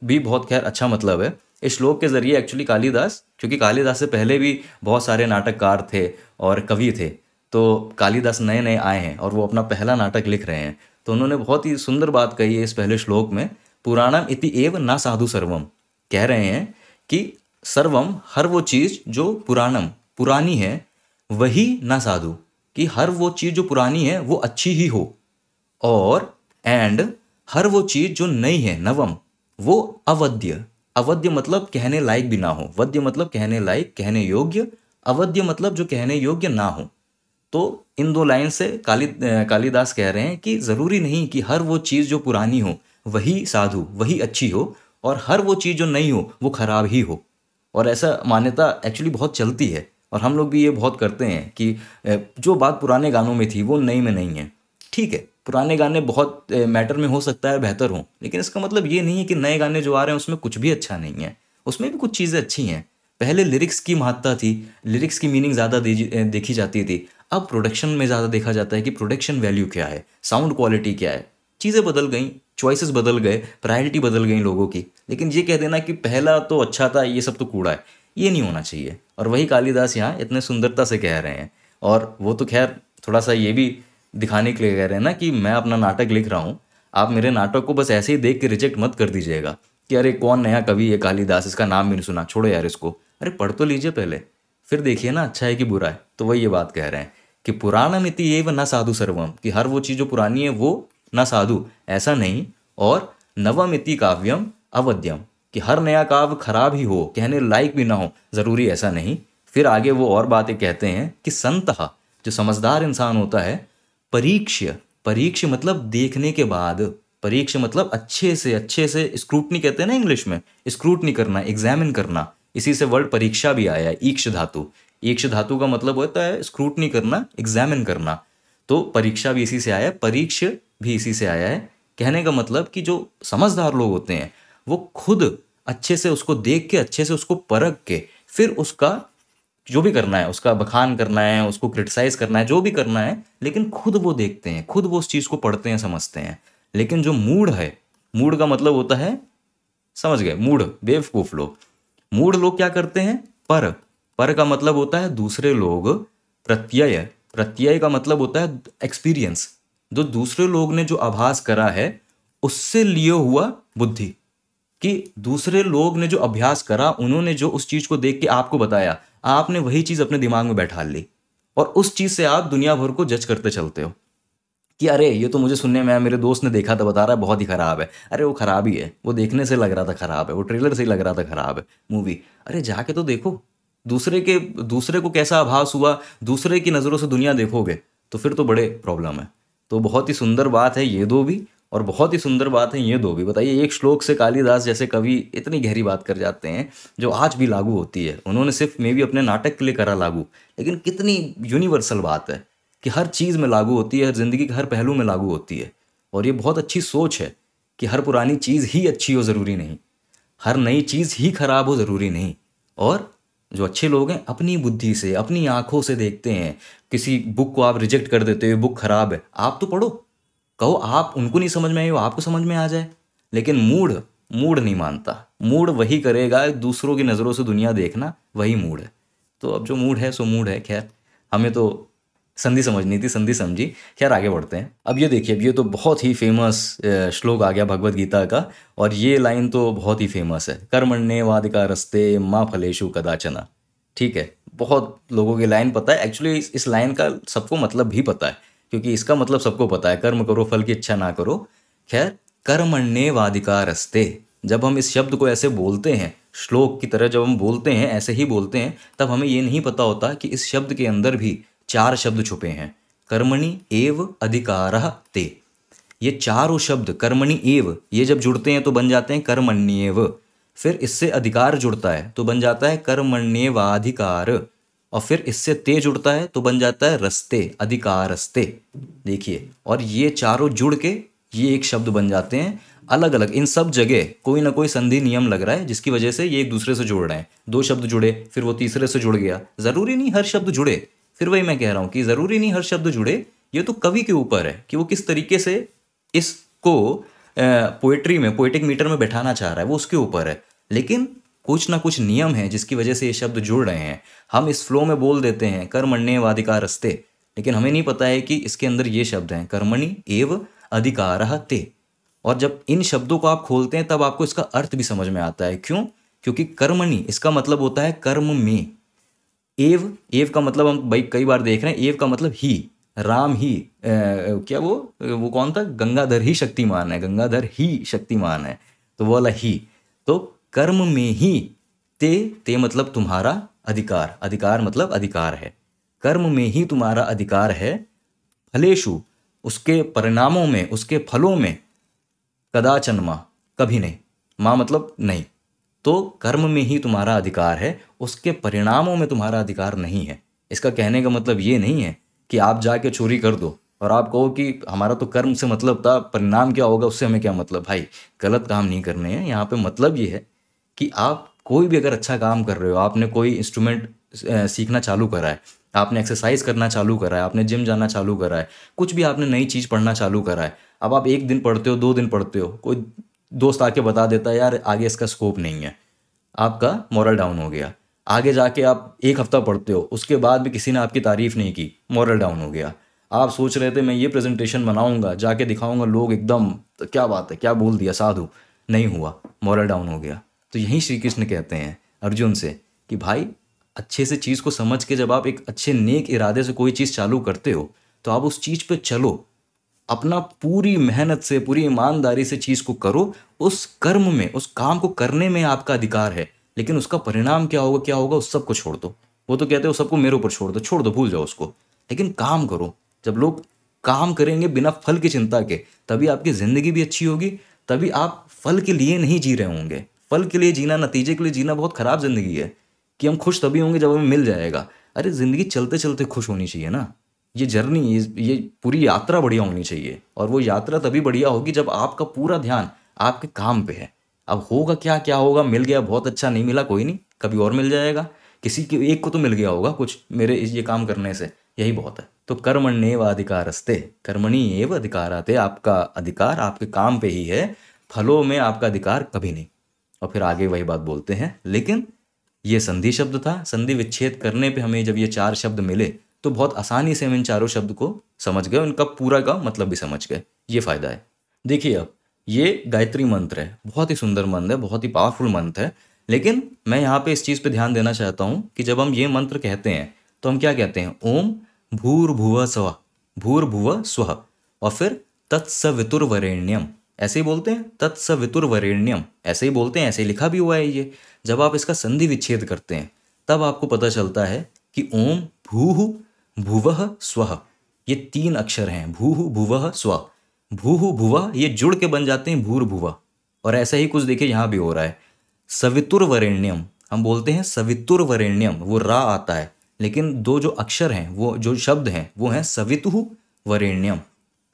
भी बहुत खैर अच्छा मतलब है। इस श्लोक के जरिए एक्चुअली कालिदास, क्योंकि कालिदास से पहले भी बहुत सारे नाटककार थे और कवि थे, तो कालिदास नए नए आए हैं और वो अपना पहला नाटक लिख रहे हैं, तो उन्होंने बहुत ही सुंदर बात कही है इस पहले श्लोक में। पुराणम इति एव ना साधु सर्वम, कह रहे हैं कि सर्वम, हर वो चीज़ जो पुराणम, पुरानी है, वही ना साधु, कि हर वो चीज़ जो पुरानी है वो अच्छी ही हो, और एंड हर वो चीज़ जो नई है, नवम, वो अवद्य, अवद्य मतलब कहने लायक भी ना हो, वद्य मतलब कहने लायक, कहने योग्य, अवद्य मतलब जो कहने योग्य ना हो। तो तो इन दो लाइन से कालिदास कह रहे हैं कि ज़रूरी नहीं कि हर वो चीज़ जो पुरानी हो वही साधु, वही अच्छी हो, और हर वो चीज़ जो नई हो वो खराब ही हो। और ऐसा मान्यता एक्चुअली बहुत चलती है, और हम लोग भी ये बहुत करते हैं कि जो बात पुराने गानों में थी वो नई में नहीं है। ठीक है, पुराने गाने बहुत मैटर में हो सकता है बेहतर हों, लेकिन इसका मतलब ये नहीं है कि नए गाने जो आ रहे हैं उसमें कुछ भी अच्छा नहीं है। उसमें भी कुछ चीज़ें अच्छी हैं। पहले लिरिक्स की महत्ता थी, लिरिक्स की मीनिंग ज़्यादा देखी जाती थी। अब प्रोडक्शन में ज़्यादा देखा जाता है कि प्रोडक्शन वैल्यू क्या है, साउंड क्वालिटी क्या है। चीज़ें बदल गई, चॉइसेस बदल गए, प्रायोरिटी बदल गई लोगों की। लेकिन ये कह देना कि पहला तो अच्छा था, ये सब तो कूड़ा है, ये नहीं होना चाहिए। और वही कालिदास यहाँ इतने सुंदरता से कह रहे हैं। और वो तो खैर थोड़ा सा ये भी दिखाने के लिए कह रहे हैं ना कि मैं अपना नाटक लिख रहा हूँ, आप मेरे नाटक को बस ऐसे ही देख के रिजेक्ट मत कर दीजिएगा कि अरे कौन नया कवि है कालिदास, इसका नाम भी नहीं सुना, छोड़ो यार इसको। अरे पढ़ तो लीजिए पहले, फिर देखिए ना अच्छा है कि बुरा है। तो वही ये बात कह रहे हैं कि पुराणमिति एव न साधु सर्वम, कि हर वो चीज़ जो पुरानी है वो न साधु, ऐसा नहीं। और नवमिति काव्यम अवध्यम, कि हर नया काव्य खराब ही हो, कहने लायक भी ना हो, ज़रूरी ऐसा नहीं। फिर आगे वो और बातें कहते हैं कि संतः, जो समझदार इंसान होता है, परीक्ष्य, परीक्ष्य मतलब देखने के बाद, परीक्ष्य मतलब अच्छे से स्क्रूटनी कहते हैं ना इंग्लिश में, स्क्रूटनी करना, एग्जामिन करना। इसी से वर्ड परीक्षा भी आया है, ईक्ष धातु। ईक्ष धातु का मतलब होता है स्क्रूटनी करना, एग्जामिन करना। तो परीक्षा भी इसी से आया है, परीक्ष्य भी इसी से आया है। कहने का मतलब कि जो समझदार लोग होते हैं वो खुद अच्छे से उसको देख के, अच्छे से उसको परख के, फिर उसका जो भी करना है, उसका बखान करना है, उसको क्रिटिसाइज करना है, जो भी करना है, लेकिन खुद वो देखते हैं, खुद वो उस चीज़ को पढ़ते हैं, समझते हैं। लेकिन जो मूढ़ है, मूढ़ का मतलब होता है, समझ गए, मूढ़, बेवकूफ़ लोग। मूढ़ लोग क्या करते हैं, पर का मतलब होता है दूसरे लोग, प्रत्यय, प्रत्यय का मतलब होता है एक्सपीरियंस, जो दूसरे लोग ने जो आभास करा है उससे लिए हुआ बुद्धि, कि दूसरे लोग ने जो अभ्यास करा, उन्होंने जो उस चीज़ को देख के आपको बताया, आपने वही चीज़ अपने दिमाग में बैठा ली, और उस चीज़ से आप दुनिया भर को जज करते चलते हो कि अरे ये तो मुझे सुनने में आया, मेरे दोस्त ने देखा था, बता रहा है बहुत ही ख़राब है। अरे वो ख़राब ही है, वो देखने से लग रहा था ख़राब है, वो ट्रेलर से ही लग रहा था ख़राब है मूवी। अरे जाके तो देखो, दूसरे को कैसा आभास हुआ, दूसरे की नज़रों से दुनिया देखोगे तो फिर तो बड़े प्रॉब्लम है। तो बहुत ही सुंदर बात है ये दो भी, और बहुत ही सुंदर बात है ये दो भी। बताइए, एक श्लोक से कालिदास जैसे कवि इतनी गहरी बात कर जाते हैं जो आज भी लागू होती है। उन्होंने सिर्फ मे भी अपने नाटक के लिए करा लागू, लेकिन कितनी यूनिवर्सल बात है कि हर चीज़ में लागू होती है, हर जिंदगी के हर पहलू में लागू होती है। और ये बहुत अच्छी सोच है कि हर पुरानी चीज़ ही अच्छी हो ज़रूरी नहीं, हर नई चीज़ ही खराब हो ज़रूरी नहीं। और जो अच्छे लोग हैं अपनी बुद्धि से, अपनी आंखों से देखते हैं। किसी बुक को आप रिजेक्ट कर देते हो, बुक खराब है, आप तो पढ़ो, कहो आप, उनको नहीं समझ में आई हो, आपको समझ में आ जाए। लेकिन मूढ़, मूढ़ नहीं मानता। मूढ़ वही करेगा, दूसरों की नज़रों से दुनिया देखना, वही मूढ़ है। तो अब जो मूड है सो मूड है। खैर, हमें तो संधि समझनी थी, संधि समझी। खैर आगे बढ़ते हैं। अब ये देखिए, अब ये तो बहुत ही फेमस श्लोक आ गया भगवत गीता का, और ये लाइन तो बहुत ही फेमस है, कर्मण्येवाधिकारस्ते मा फलेषु कदाचन। ठीक है, बहुत लोगों की लाइन पता है। एक्चुअली इस लाइन का सबको मतलब भी पता है, क्योंकि इसका मतलब सबको पता है, कर्म करो फल की इच्छा ना करो। खैर, कर्मण्येवाधिकारस्ते, जब हम इस शब्द को ऐसे बोलते हैं, श्लोक की तरह जब हम बोलते हैं, ऐसे ही बोलते हैं, तब हमें ये नहीं पता होता कि इस शब्द के अंदर भी चार शब्द छुपे हैं। कर्मणि एव अधिकारः ते, ये चारों शब्द कर्मणि एव, ये जब जुड़ते हैं तो बन जाते हैं कर्मण्येव। फिर इससे अधिकार जुड़ता है तो बन जाता है कर्मण्येवाधिकार, और फिर इससे ते जुड़ता है तो बन जाता है रस्ते, अधिकारस्ते। देखिए, और ये चारों जुड़ के ये एक शब्द बन जाते हैं। अलग अलग इन सब जगह कोई ना कोई संधि नियम लग रहा है, जिसकी वजह से ये एक दूसरे से जुड़ रहे हैं। दो शब्द जुड़े, फिर वो तीसरे से जुड़ गया। ज़रूरी नहीं हर शब्द जुड़े। फिर वही मैं कह रहा हूँ कि ज़रूरी नहीं हर शब्द जुड़े, ये तो कवि के ऊपर है कि वो किस तरीके से इसको पोएट्री में, पोएटिक मीटर में बैठाना चाह रहा है, वो उसके ऊपर है। लेकिन कुछ ना कुछ नियम है जिसकी वजह से ये शब्द जुड़ रहे हैं। हम इस फ्लो में बोल देते हैं कर्मण्येवाधिकारस्ते, लेकिन हमें नहीं पता है कि इसके अंदर ये शब्द हैं कर्मणि एव अधिकारः ते। और जब इन शब्दों को आप खोलते हैं तब आपको इसका अर्थ भी समझ में आता है। क्यों? क्योंकि कर्मणि इसका मतलब होता है कर्म में। एव, एव का मतलब हम भाई कई बार देख रहे हैं, एव का मतलब ही, राम ही क्या वो कौन था, गंगाधर ही शक्तिमान है, गंगाधर ही शक्तिमान है, तो वो वाला ही। तो कर्म में ही, ते मतलब तुम्हारा अधिकार, अधिकार मतलब अधिकार है। कर्म में ही तुम्हारा अधिकार है, फलेषु उसके परिणामों में, उसके फलों में, कदाचन माँ कभी नहीं, माँ मतलब नहीं। तो कर्म में ही तुम्हारा अधिकार है, उसके परिणामों में तुम्हारा अधिकार नहीं है। इसका कहने का मतलब ये नहीं है कि आप जाके चोरी कर दो और आप कहो कि हमारा तो कर्म से मतलब था, परिणाम क्या होगा उससे हमें क्या मतलब। भाई गलत काम नहीं करने हैं यहाँ पे। मतलब ये है कि आप कोई भी अगर अच्छा काम कर रहे हो, आपने कोई इंस्ट्रूमेंट सीखना चालू करा है, आपने एक्सरसाइज करना चालू करा है, आपने जिम जाना चालू करा है, कुछ भी आपने नई चीज़ पढ़ना चालू करा है। अब आप एक दिन पढ़ते हो, 2 दिन पढ़ते हो, कोई दोस्त आके बता देता है यार आगे इसका स्कोप नहीं है, आपका मोरल डाउन हो गया। आगे जाके आप एक हफ्ता पढ़ते हो, उसके बाद भी किसी ने आपकी तारीफ़ नहीं की, मोरल डाउन हो गया। आप सोच रहे थे मैं ये प्रेजेंटेशन बनाऊंगा, जाके दिखाऊंगा, लोग एकदम तो क्या बात है, क्या बोल दिया, साधु, नहीं हुआ, मोरल डाउन हो गया। तो यही श्री कृष्ण कहते हैं अर्जुन से कि भाई अच्छे से चीज़ को समझ के जब आप एक अच्छे नेक इरादे से कोई चीज़ चालू करते हो तो आप उस चीज़ पे चलो, अपना पूरी मेहनत से, पूरी ईमानदारी से चीज़ को करो। उस कर्म में, उस काम को करने में आपका अधिकार है, लेकिन उसका परिणाम क्या होगा, क्या होगा, उस सबको छोड़ दो। वो तो कहते हो सबको मेरे ऊपर छोड़ दो, छोड़ दो, भूल जाओ उसको, लेकिन काम करो। जब लोग काम करेंगे बिना फल की चिंता के, तभी आपकी ज़िंदगी भी अच्छी होगी, तभी आप फल के लिए नहीं जी रहे होंगे। फल के लिए जीना, नतीजे के लिए जीना बहुत ख़राब ज़िंदगी है कि हम खुश तभी होंगे जब हमें मिल जाएगा। अरे ज़िंदगी चलते चलते खुश होनी चाहिए ना। ये जर्नी, ये पूरी यात्रा बढ़िया होनी चाहिए, और वो यात्रा तभी बढ़िया होगी जब आपका पूरा ध्यान आपके काम पे है। अब होगा क्या, क्या होगा, मिल गया बहुत अच्छा, नहीं मिला कोई नहीं, कभी और मिल जाएगा। किसी के एक को तो मिल गया होगा कुछ मेरे ये काम करने से, यही बहुत है। तो कर्मण्येव अधिकारस्ते, कर्मणि एव अधिकाराते, आपका अधिकार आपके काम पे ही है, फलों में आपका अधिकार कभी नहीं। और फिर आगे वही बात बोलते हैं, लेकिन ये संधि शब्द था, संधि विच्छेद करने पे हमें जब ये 4 शब्द मिले तो बहुत आसानी से हम इन चारों शब्द को समझ गए, उनका पूरा का मतलब भी समझ गए। ये फायदा है। देखिए अब ये गायत्री मंत्र है, बहुत ही सुंदर मंत्र है, बहुत ही पावरफुल मंत्र है। लेकिन मैं यहाँ पे इस चीज़ पे ध्यान देना चाहता हूँ कि जब हम ये मंत्र कहते हैं तो हम क्या कहते हैं, ओम भूर्भुवः स्वः, भूर्भुवः स्वः, और फिर तत्सवितुर्वरेण्यम, ऐसे ही बोलते हैं, तत्सवितुर्वरेण्यम ऐसे ही बोलते हैं, ऐसे ही लिखा भी हुआ है ये। जब आप इसका संधि विच्छेद करते हैं तब आपको पता चलता है कि ओम भूः भुवः स्वः, ये 3 अक्षर हैं, भूः भुवः स्वः। भूः भुवः ये जुड़ के बन जाते हैं भूर्भुवः। और ऐसा ही कुछ देखिए यहाँ भी हो रहा है, सवितुर्वरेण्यम, हम बोलते हैं सवितुर्वरेण्यम, वो रा आता है, लेकिन 2 जो अक्षर हैं, वो जो शब्द हैं वो हैं सवितुः वरेण्यम।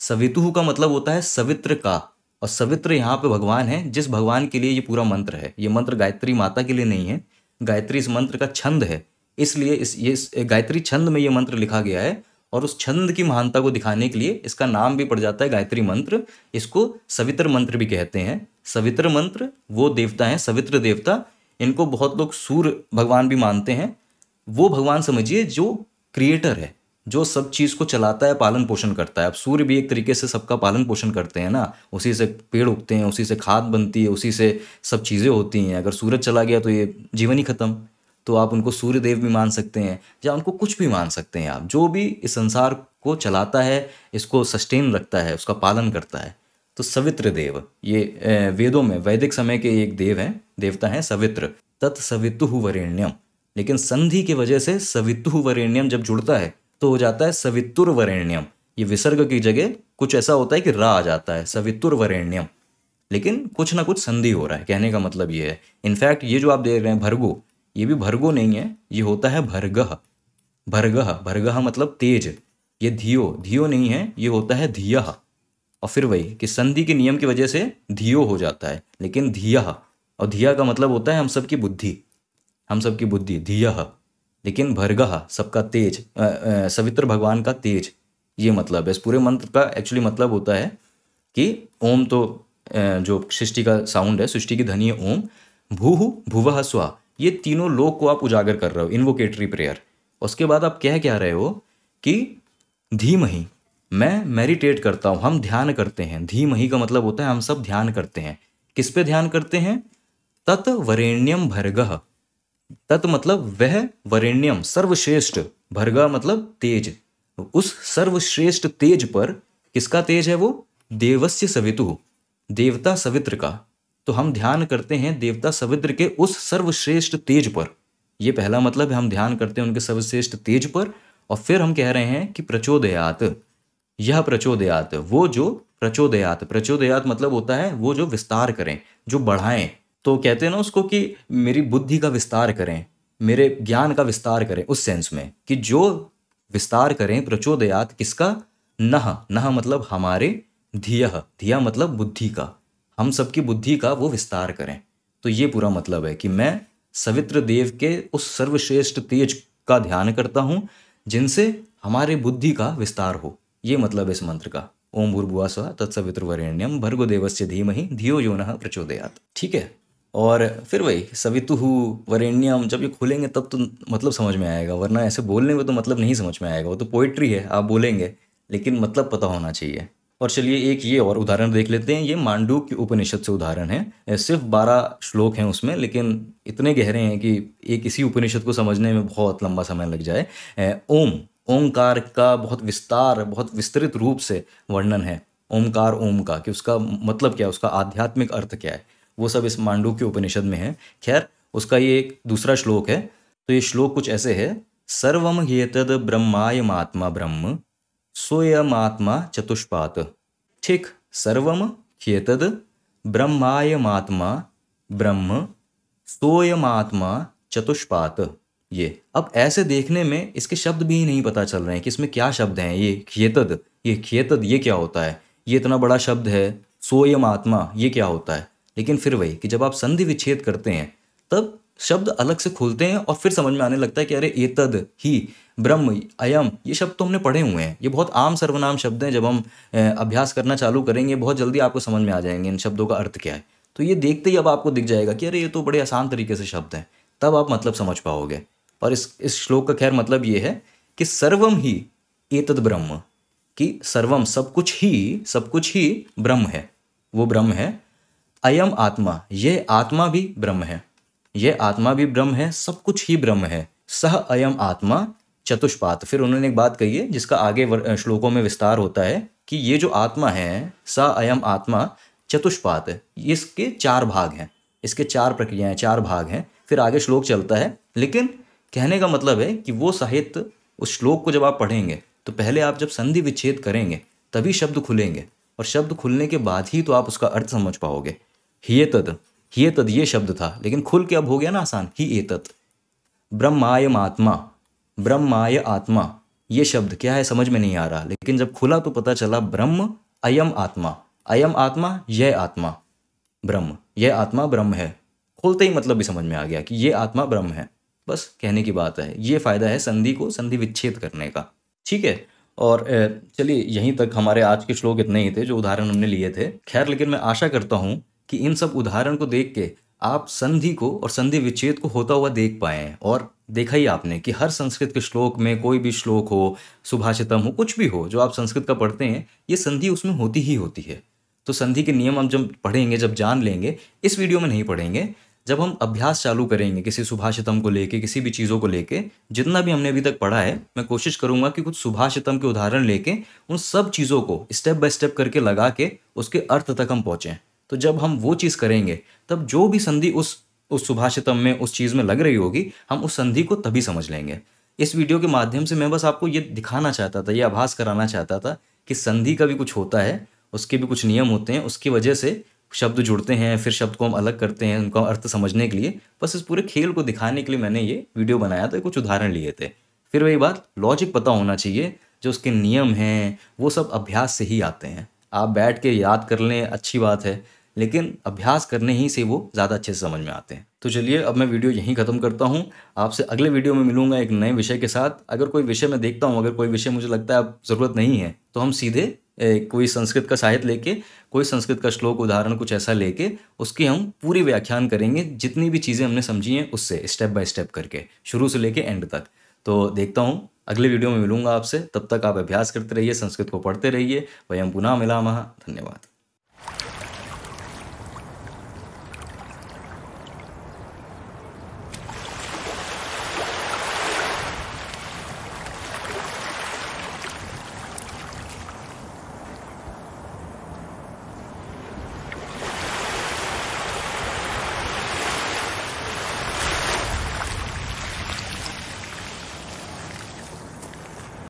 सवितुः का मतलब होता है सवित्र का, और सवित्र यहाँ पे भगवान है, जिस भगवान के लिए ये पूरा मंत्र है। ये मंत्र गायत्री माता के लिए नहीं है, गायत्री इस मंत्र का छंद है, इसलिए इस गायत्री छंद में ये मंत्र लिखा गया है। और उस छंद की महानता को दिखाने के लिए इसका नाम भी पड़ जाता है गायत्री मंत्र। इसको सवित्र मंत्र भी कहते हैं। सवित्र मंत्र वो देवता हैं, सवित्र देवता, इनको बहुत लोग सूर्य भगवान भी मानते हैं। वो भगवान समझिए जो क्रिएटर है, जो सब चीज़ को चलाता है, पालन पोषण करता है। अब सूर्य भी एक तरीके से सबका पालन पोषण करते हैं ना, उसी से पेड़ उगते हैं, उसी से खाद बनती है, उसी से सब चीज़ें होती हैं। अगर सूरज चला गया तो ये जीवन ही खत्म। तो आप उनको सूर्य देव भी मान सकते हैं, या उनको कुछ भी मान सकते हैं आप, जो भी इस संसार को चलाता है, इसको सस्टेन रखता है, उसका पालन करता है। तो सवित्र देव, ये वेदों में वैदिक समय के एक देव हैं, देवता हैं सवित्र, तत्सवितुः वरेण्यम। लेकिन संधि की वजह से सवितुः वरेण्यम जब जुड़ता है तो हो जाता है सवितुर्वरेण्यम। ये विसर्ग की जगह कुछ ऐसा होता है कि रा आ जाता है, सवितुर्वरेण्यम। लेकिन कुछ ना कुछ संधि हो रहा है, कहने का मतलब ये है। इनफैक्ट ये जो आप देख रहे हैं भर्गो, ये भी भर्गो नहीं है, ये होता है भर्गः। भर्गः, भर्गः मतलब तेज। ये धियो, धियो नहीं है, ये होता है धियः। और फिर वही कि संधि के नियम की वजह से धियो हो जाता है, लेकिन धियः, और धिया का मतलब होता है हम सबकी बुद्धि, हम सबकी बुद्धि, धियः। लेकिन भर्गः सबका तेज, सवित्र भगवान का तेज, ये मतलब है। इस पूरे मंत्र का एक्चुअली मतलब होता है कि ओम तो जो सृष्टि का साउंड है, सृष्टि की ध्वनि है ओम, भूः भुवः स्वः, ये तीनों लोक को आप उजागर कर रहे हो, इन्वोकेटरी प्रेयर। उसके बाद आप कह क्या रहे हो कि धीमहि, मैं मेडिटेट करता हूँ, हम ध्यान करते हैं। धीमहि का मतलब होता है हम सब ध्यान करते हैं। किस पे ध्यान करते हैं? तत् वरेण्यम भर्गः, तत् मतलब वह, वरेण्यम सर्वश्रेष्ठ, भर्गा मतलब तेज, उस सर्वश्रेष्ठ तेज पर, किसका तेज है वो? देवस्य सवितुः, देवता सवित्र का। तो हम ध्यान करते हैं देवता सवित्र के उस सर्वश्रेष्ठ तेज पर। ये पहला मतलब है, हम ध्यान करते हैं उनके सर्वश्रेष्ठ तेज पर। और फिर हम कह रहे हैं कि प्रचोदयात, यह प्रचोदयात, वो जो प्रचोदयात, प्रचोदयात मतलब होता है वो जो विस्तार करें, जो बढ़ाएं। तो कहते हैं ना उसको कि मेरी बुद्धि का विस्तार करें, मेरे ज्ञान का विस्तार करें, उस सेंस में कि जो विस्तार करें, प्रचोदयात किसका, नह, नह मतलब हमारे, धियः, धिया मतलब बुद्धि का, हम सबकी बुद्धि का वो विस्तार करें। तो ये पूरा मतलब है कि मैं सवित्र देव के उस सर्वश्रेष्ठ तेज का ध्यान करता हूँ जिनसे हमारे बुद्धि का विस्तार हो। ये मतलब है इस मंत्र का। ओम भूर्भुवः स्वः तत्सवितुर्वरेण्यं भर्गो देवस्य धीमहि धियो यो नः प्रचोदयात्। ठीक है। और फिर वही सवितुः वरेण्यम, जब ये खुलेंगे तब तो मतलब समझ में आएगा, वरना ऐसे बोलने में तो मतलब नहीं समझ में आएगा। वो तो पोइट्री है, आप बोलेंगे लेकिन मतलब पता होना चाहिए। और चलिए एक ये और उदाहरण देख लेते हैं। ये मांडूक्य उपनिषद से उदाहरण है। सिर्फ 12 श्लोक हैं उसमें, लेकिन इतने गहरे हैं कि एक इसी उपनिषद को समझने में बहुत लंबा समय लग जाए। ओम, ओंकार का बहुत विस्तार, बहुत विस्तृत रूप से वर्णन है ओंकार, ओम का, कि उसका मतलब क्या है, उसका आध्यात्मिक अर्थ क्या है, वो सब इस मांडूक्य उपनिषद में है। खैर, उसका ये एक दूसरा श्लोक है। तो ये श्लोक कुछ ऐसे है, सर्वम ह्येतद् ब्रह्मायमात्मा ब्रह्म सोयमात्मा चतुष्पात्। ठीक, सर्वम ह्येतद् ब्रह्मायमात्मा ब्रह्म सोयमात्मा चतुष्पात्। ये अब ऐसे देखने में इसके शब्द भी नहीं पता चल रहे हैं कि इसमें क्या शब्द हैं। ये ह्येतद्, ये ह्येतद् ये क्या होता है, ये इतना बड़ा शब्द है। सोयम आत्मा ये क्या होता है। लेकिन फिर वही कि जब आप संधि विच्छेद करते हैं तब शब्द अलग से खुलते हैं और फिर समझ में आने लगता है कि अरे एतद ही ब्रह्म, अयम, ये शब्द तो हमने पढ़े हुए हैं, ये बहुत आम सर्वनाम शब्द हैं। जब हम अभ्यास करना चालू करेंगे बहुत जल्दी आपको समझ में आ जाएंगे इन शब्दों का अर्थ क्या है। तो ये देखते ही अब आपको दिख जाएगा कि अरे ये तो बड़े आसान तरीके से शब्द हैं, तब आप मतलब समझ पाओगे। और इस श्लोक का खैर मतलब ये है कि सर्वम ही एतद ब्रह्म, कि सर्वम सब कुछ ही ब्रह्म है, वो ब्रह्म है। अयम आत्मा, ये आत्मा भी ब्रह्म है, ये आत्मा भी ब्रह्म है, सब कुछ ही ब्रह्म है। सह अयम आत्मा चतुष्पात। फिर उन्होंने एक बात कही है जिसका आगे श्लोकों में विस्तार होता है कि ये जो आत्मा है, स अयम आत्मा चतुष्पात, इसके 4 भाग हैं, इसके 4 प्रक्रियाएं, 4 भाग हैं। फिर आगे श्लोक चलता है, लेकिन कहने का मतलब है कि वो साहित्य, उस श्लोक को जब आप पढ़ेंगे तो पहले आप जब संधि विच्छेद करेंगे तभी शब्द खुलेंगे, और शब्द खुलने के बाद ही तो आप उसका अर्थ समझ पाओगे। हियेतद, हियेतद ये शब्द था, लेकिन खुल के अब हो गया ना आसान, ही एतत्। ब्रह्मायम आत्मा, ब्रह्माय आत्मा, ये शब्द क्या है समझ में नहीं आ रहा, लेकिन जब खुला तो पता चला ब्रह्म अयम आत्मा, अयम आत्मा यह आत्मा ब्रह्म, यह आत्मा ब्रह्म है। खुलते ही मतलब भी समझ में आ गया कि ये आत्मा ब्रह्म है। बस कहने की बात है, ये फायदा है संधि को, संधि विच्छेद करने का। ठीक है। और चलिए यहीं तक हमारे आज के श्लोक इतने ही थे जो उदाहरण हमने लिए थे। खैर, लेकिन मैं आशा करता हूँ कि इन सब उदाहरण को देख के आप संधि को और संधि विच्छेद को होता हुआ देख पाए हैं। और देखा ही आपने कि हर संस्कृत के श्लोक में, कोई भी श्लोक हो, सुभाषितम हो, कुछ भी हो जो आप संस्कृत का पढ़ते हैं, ये संधि उसमें होती ही होती है। तो संधि के नियम हम जब पढ़ेंगे, जब जान लेंगे, इस वीडियो में नहीं पढ़ेंगे, जब हम अभ्यास चालू करेंगे किसी सुभाषितम को लेके, किसी भी चीज़ों को लेके, जितना भी हमने अभी तक पढ़ा है, मैं कोशिश करूंगा कि कुछ सुभाषितम के उदाहरण लेके उन सब चीज़ों को स्टेप बाय स्टेप करके लगा के उसके अर्थ तक हम पहुँचें। तो जब हम वो चीज़ करेंगे तब जो भी संधि उस सुभाषितम में, उस चीज़ में लग रही होगी, हम उस संधि को तभी समझ लेंगे। इस वीडियो के माध्यम से मैं बस आपको ये दिखाना चाहता था, ये आभास कराना चाहता था कि संधि का भी कुछ होता है, उसके भी कुछ नियम होते हैं, उसकी वजह से शब्द जुड़ते हैं, फिर शब्द को हम अलग करते हैं उनका अर्थ समझने के लिए। बस इस पूरे खेल को दिखाने के लिए मैंने ये वीडियो बनाया था, कुछ उदाहरण लिए थे। फिर वही बात, लॉजिक पता होना चाहिए, जो उसके नियम हैं वो सब अभ्यास से ही आते हैं। आप बैठ के याद कर लें, अच्छी बात है, लेकिन अभ्यास करने ही से वो ज़्यादा अच्छे से समझ में आते हैं। तो चलिए अब मैं वीडियो यहीं ख़त्म करता हूँ। आपसे अगले वीडियो में मिलूंगा एक नए विषय के साथ। अगर कोई विषय मैं देखता हूँ, अगर कोई विषय मुझे लगता है अब ज़रूरत नहीं है, तो हम सीधे कोई संस्कृत का साहित्य लेके, कोई संस्कृत का श्लोक उदाहरण कुछ ऐसा लेके उसकी हम पूरी व्याख्यान करेंगे, जितनी भी चीज़ें हमने समझी हैं उससे स्टेप बाय स्टेप करके, शुरू से लेके एंड तक। तो देखता हूँ अगले वीडियो में मिलूंगा आपसे। तब तक आप अभ्यास करते रहिए, संस्कृत को पढ़ते रहिए। वयं पुनः मिलामः। धन्यवाद।